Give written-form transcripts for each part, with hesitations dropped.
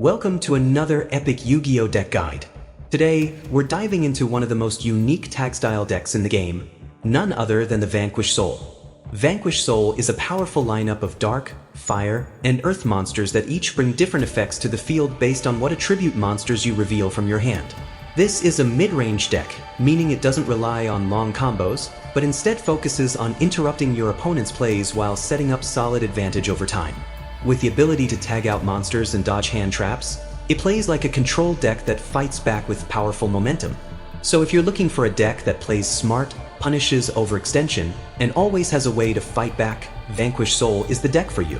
Welcome to another epic Yu-Gi-Oh deck guide. Today, we're diving into one of the most unique tag style decks in the game, none other than the Vanquish Soul. Vanquish Soul is a powerful lineup of dark, fire, and earth monsters that each bring different effects to the field based on what attribute monsters you reveal from your hand. This is a mid-range deck, meaning it doesn't rely on long combos, but instead focuses on interrupting your opponent's plays while setting up solid advantage over time. With the ability to tag out monsters and dodge hand traps, it plays like a controlled deck that fights back with powerful momentum. So if you're looking for a deck that plays smart, punishes overextension, and always has a way to fight back, Vanquish Soul is the deck for you.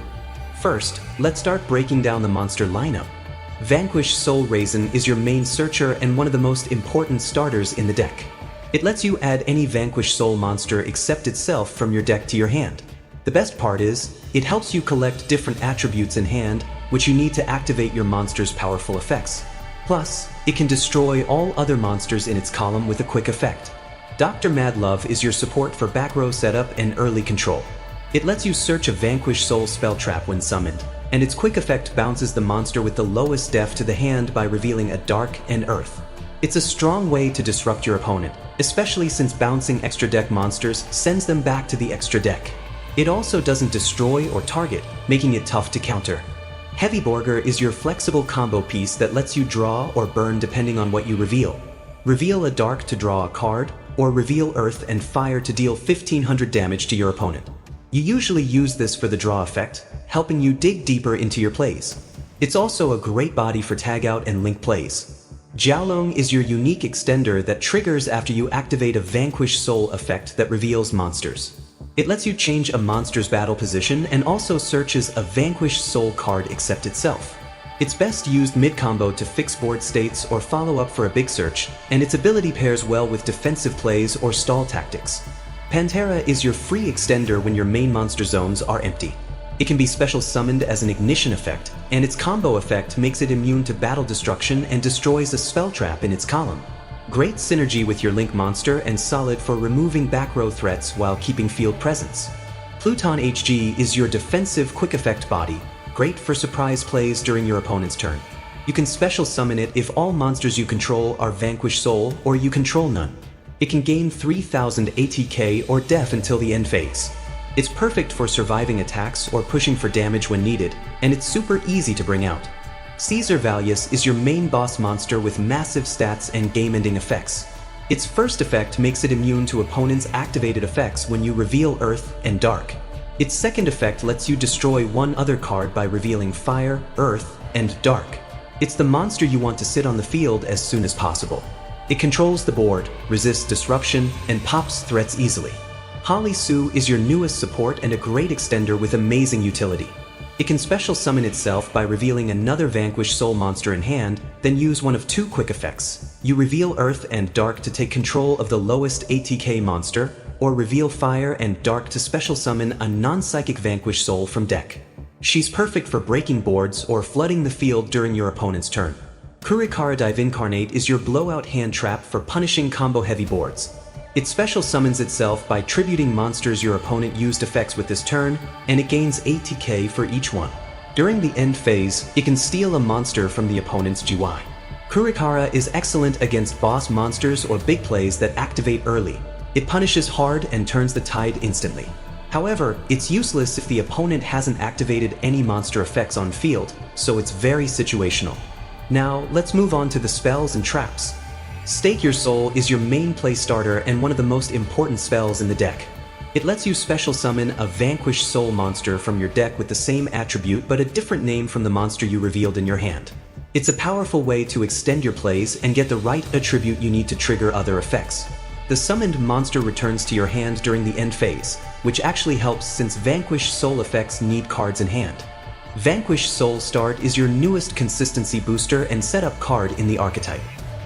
First, let's start breaking down the monster lineup. Vanquish Soul Raisin is your main searcher and one of the most important starters in the deck. It lets you add any Vanquish Soul monster except itself from your deck to your hand. The best part is, it helps you collect different attributes in hand, which you need to activate your monster's powerful effects. Plus, it can destroy all other monsters in its column with a quick effect. Dr. Madlove is your support for back row setup and early control. It lets you search a Vanquish Soul spell trap when summoned, and its quick effect bounces the monster with the lowest def to the hand by revealing a dark and earth. It's a strong way to disrupt your opponent, especially since bouncing extra deck monsters sends them back to the extra deck. It also doesn't destroy or target, making it tough to counter. Heavy Borger is your flexible combo piece that lets you draw or burn depending on what you reveal. Reveal a dark to draw a card, or reveal earth and fire to deal 1500 damage to your opponent. You usually use this for the draw effect, helping you dig deeper into your plays. It's also a great body for tag out and link plays. Jiaolong is your unique extender that triggers after you activate a Vanquish Soul effect that reveals monsters. It lets you change a monster's battle position and also searches a Vanquish Soul card except itself. It's best used mid-combo to fix board states or follow up for a big search, and its ability pairs well with defensive plays or stall tactics. Pantera is your free extender when your main monster zones are empty. It can be special summoned as an ignition effect, and its combo effect makes it immune to battle destruction and destroys a spell trap in its column. Great synergy with your Link monster and solid for removing back row threats while keeping field presence. Pluton HG is your defensive quick effect body, great for surprise plays during your opponent's turn. You can special summon it if all monsters you control are Vanquish Soul or you control none. It can gain 3000 ATK or def until the end phase. It's perfect for surviving attacks or pushing for damage when needed, and it's super easy to bring out. Caesar Valius is your main boss monster with massive stats and game-ending effects. Its first effect makes it immune to opponents' activated effects when you reveal Earth and Dark. Its second effect lets you destroy one other card by revealing Fire, Earth, and Dark. It's the monster you want to sit on the field as soon as possible. It controls the board, resists disruption, and pops threats easily. Holly Sue is your newest support and a great extender with amazing utility. It can special summon itself by revealing another Vanquish Soul monster in hand, then use one of two quick effects. You reveal Earth and Dark to take control of the lowest ATK monster, or reveal Fire and Dark to special summon a non-psychic Vanquish Soul from deck. She's perfect for breaking boards or flooding the field during your opponent's turn. Kurikara Dive Incarnate is your blowout hand trap for punishing combo-heavy boards. It special summons itself by tributing monsters your opponent used effects with this turn, and it gains ATK for each one. During the end phase, it can steal a monster from the opponent's GY. Kurikara is excellent against boss monsters or big plays that activate early. It punishes hard and turns the tide instantly. However, it's useless if the opponent hasn't activated any monster effects on field, so it's very situational. Now, let's move on to the spells and traps. Stake Your Soul is your main play starter and one of the most important spells in the deck. It lets you special summon a Vanquish Soul monster from your deck with the same attribute but a different name from the monster you revealed in your hand. It's a powerful way to extend your plays and get the right attribute you need to trigger other effects. The summoned monster returns to your hand during the end phase, which actually helps since Vanquish Soul effects need cards in hand. Vanquish Soul Start is your newest consistency booster and setup card in the Archetype.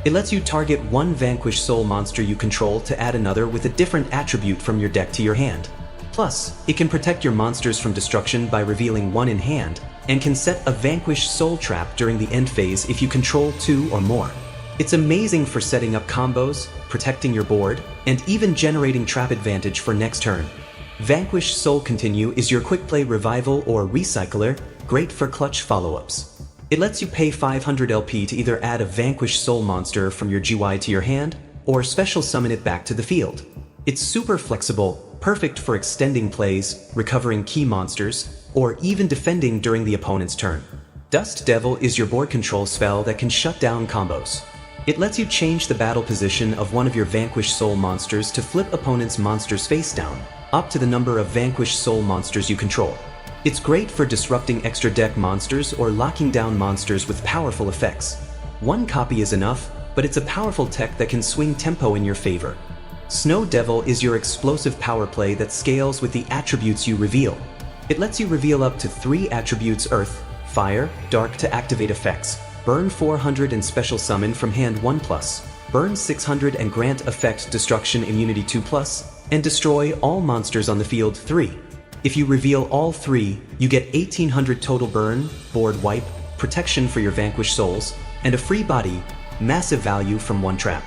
It lets you target one Vanquish Soul monster you control to add another with a different attribute from your deck to your hand. Plus, it can protect your monsters from destruction by revealing one in hand, and can set a Vanquish Soul trap during the end phase if you control two or more. It's amazing for setting up combos, protecting your board, and even generating trap advantage for next turn. Vanquish Soul Continue is your quick play revival or recycler, great for clutch follow-ups. It lets you pay 500 LP to either add a Vanquish Soul monster from your GY to your hand, or special summon it back to the field. It's super flexible, perfect for extending plays, recovering key monsters, or even defending during the opponent's turn. Dust Devil is your board control spell that can shut down combos. It lets you change the battle position of one of your Vanquish Soul monsters to flip opponent's monsters face down, up to the number of Vanquish Soul monsters you control. It's great for disrupting extra deck monsters or locking down monsters with powerful effects. One copy is enough, but it's a powerful tech that can swing tempo in your favor. Snow Devil is your explosive power play that scales with the attributes you reveal. It lets you reveal up to 3 attributes: Earth, Fire, Dark to activate effects, burn 400 and special summon from hand 1+, burn 600 and grant effect destruction immunity 2+, and destroy all monsters on the field 3. If you reveal all 3, you get 1800 total burn, board wipe, protection for your Vanquish Souls, and a free body, massive value from one trap.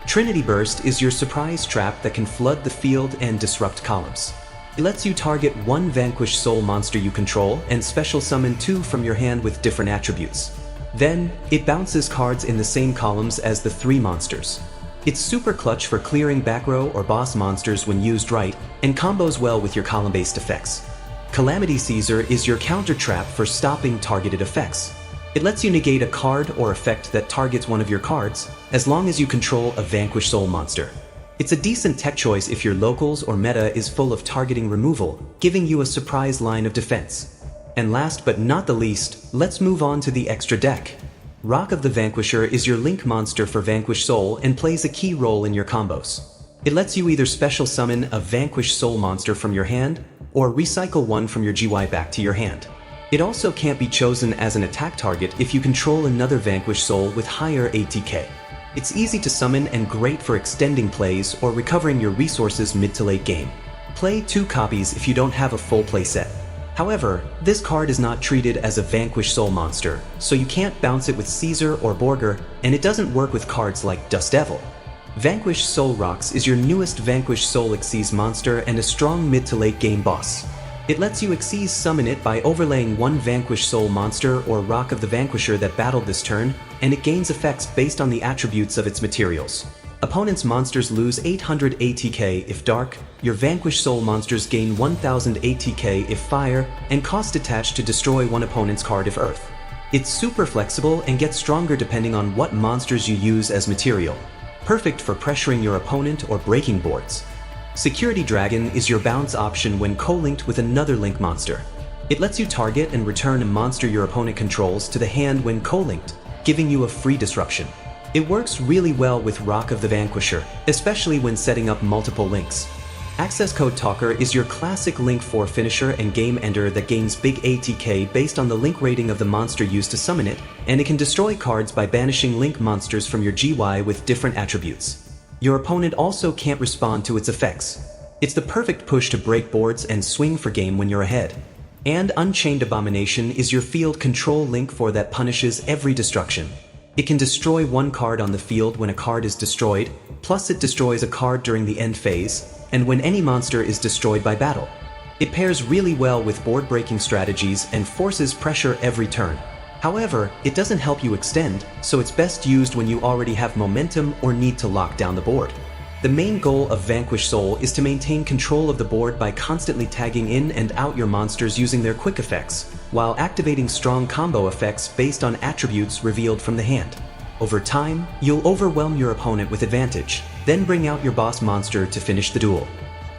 Trinity Burst is your surprise trap that can flood the field and disrupt columns. It lets you target 1 Vanquish Soul monster you control and special summon 2 from your hand with different attributes. Then, it bounces cards in the same columns as the 3 monsters. It's super clutch for clearing back row or boss monsters when used right, and combos well with your column-based effects. Calamity Caesar is your counter trap for stopping targeted effects. It lets you negate a card or effect that targets one of your cards, as long as you control a Vanquish Soul monster. It's a decent tech choice if your locals or meta is full of targeting removal, giving you a surprise line of defense. And last but not the least, let's move on to the extra deck. Rock of the Vanquisher is your link monster for Vanquish Soul and plays a key role in your combos. It lets you either special summon a Vanquish Soul monster from your hand, or recycle one from your GY back to your hand. It also can't be chosen as an attack target if you control another Vanquish Soul with higher ATK. It's easy to summon and great for extending plays or recovering your resources mid to late game. Play 2 copies if you don't have a full playset. However, this card is not treated as a Vanquish Soul monster, so you can't bounce it with Caesar or Borger, and it doesn't work with cards like Dust Devil. Vanquish Soul Rocks is your newest Vanquish Soul Xyz monster and a strong mid to late game boss. It lets you Xyz summon it by overlaying 1 Vanquish Soul monster or Rock of the Vanquisher that battled this turn, and it gains effects based on the attributes of its materials. Opponent's monsters lose 800 ATK if Dark, your Vanquish Soul monsters gain 1000 ATK if Fire, and cost attached to destroy one opponent's card if Earth. It's super flexible and gets stronger depending on what monsters you use as material. Perfect for pressuring your opponent or breaking boards. Security Dragon is your bounce option when co-linked with another link monster. It lets you target and return a monster your opponent controls to the hand when co-linked, giving you a free disruption. It works really well with Rock of the Vanquisher, especially when setting up multiple links. Access Code Talker is your classic Link 4 finisher and game ender that gains big ATK based on the link rating of the monster used to summon it, and it can destroy cards by banishing link monsters from your GY with different attributes. Your opponent also can't respond to its effects. It's the perfect push to break boards and swing for game when you're ahead. And Unchained Abomination is your field control link 4 that punishes every destruction. It can destroy 1 card on the field when a card is destroyed, plus it destroys a card during the end phase, and when any monster is destroyed by battle. It pairs really well with board-breaking strategies and forces pressure every turn. However, it doesn't help you extend, so it's best used when you already have momentum or need to lock down the board. The main goal of Vanquish Soul is to maintain control of the board by constantly tagging in and out your monsters using their quick effects, while activating strong combo effects based on attributes revealed from the hand. Over time, you'll overwhelm your opponent with advantage, then bring out your boss monster to finish the duel.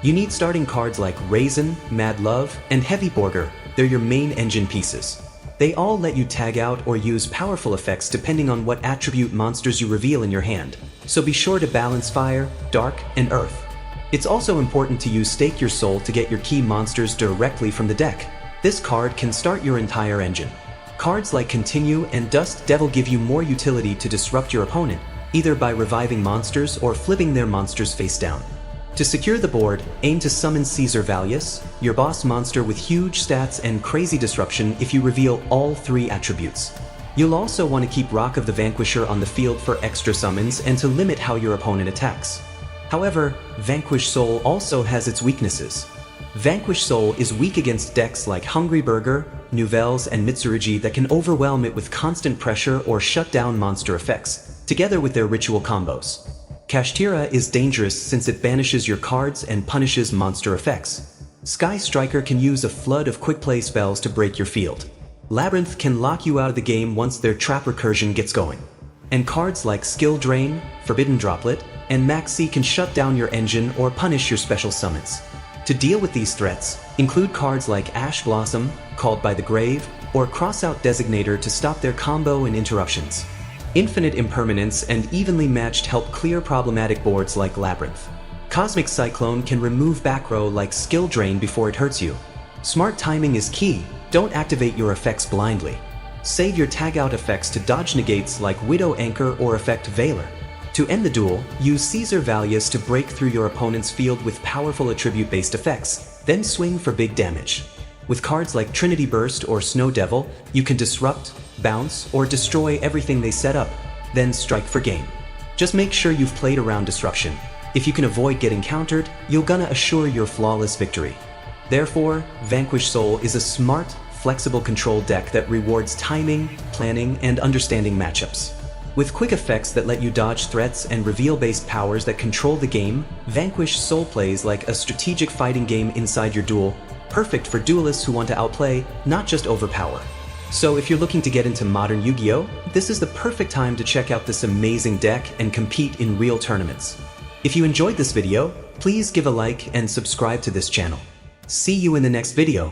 You need starting cards like Raisin, Mad Love, and Heavy Borger. They're your main engine pieces. They all let you tag out or use powerful effects depending on what attribute monsters you reveal in your hand, so be sure to balance Fire, Dark, and Earth. It's also important to use Stake Your Soul to get your key monsters directly from the deck. This card can start your entire engine. Cards like Continue and Dust Devil give you more utility to disrupt your opponent, either by reviving monsters or flipping their monsters face down. To secure the board, aim to summon Caesar Valius, your boss monster with huge stats and crazy disruption if you reveal all 3 attributes. You'll also want to keep Rock of the Vanquisher on the field for extra summons and to limit how your opponent attacks. However, Vanquish Soul also has its weaknesses. Vanquish Soul is weak against decks like Hungry Burger, Nouvelles, and Mitsurugi that can overwhelm it with constant pressure or shut down monster effects, together with their ritual combos. Kashtira is dangerous since it banishes your cards and punishes monster effects. Sky Striker can use a flood of quick play spells to break your field. Labyrinth can lock you out of the game once their trap recursion gets going. And cards like Skill Drain, Forbidden Droplet, and Maxi can shut down your engine or punish your special summons. To deal with these threats, include cards like Ash Blossom, Called by the Grave, or Crossout Designator to stop their combo and interruptions. Infinite Impermanence and Evenly Matched help clear problematic boards like Labyrinth. Cosmic Cyclone can remove back row like Skill Drain before it hurts you. Smart timing is key, don't activate your effects blindly. Save your tag-out effects to dodge negates like Widow Anchor or Effect Veiler. To end the duel, use Caesar Valius to break through your opponent's field with powerful attribute-based effects, then swing for big damage. With cards like Trinity Burst or Snow Devil, you can disrupt, bounce, or destroy everything they set up, then strike for game. Just make sure you've played around disruption. If you can avoid getting countered, you're gonna assure your flawless victory. Therefore, Vanquish Soul is a smart, flexible control deck that rewards timing, planning, and understanding matchups. With quick effects that let you dodge threats and reveal-based powers that control the game, Vanquish Soul plays like a strategic fighting game inside your duel, perfect for duelists who want to outplay, not just overpower. So if you're looking to get into modern Yu-Gi-Oh!, this is the perfect time to check out this amazing deck and compete in real tournaments. If you enjoyed this video, please give a like and subscribe to this channel. See you in the next video.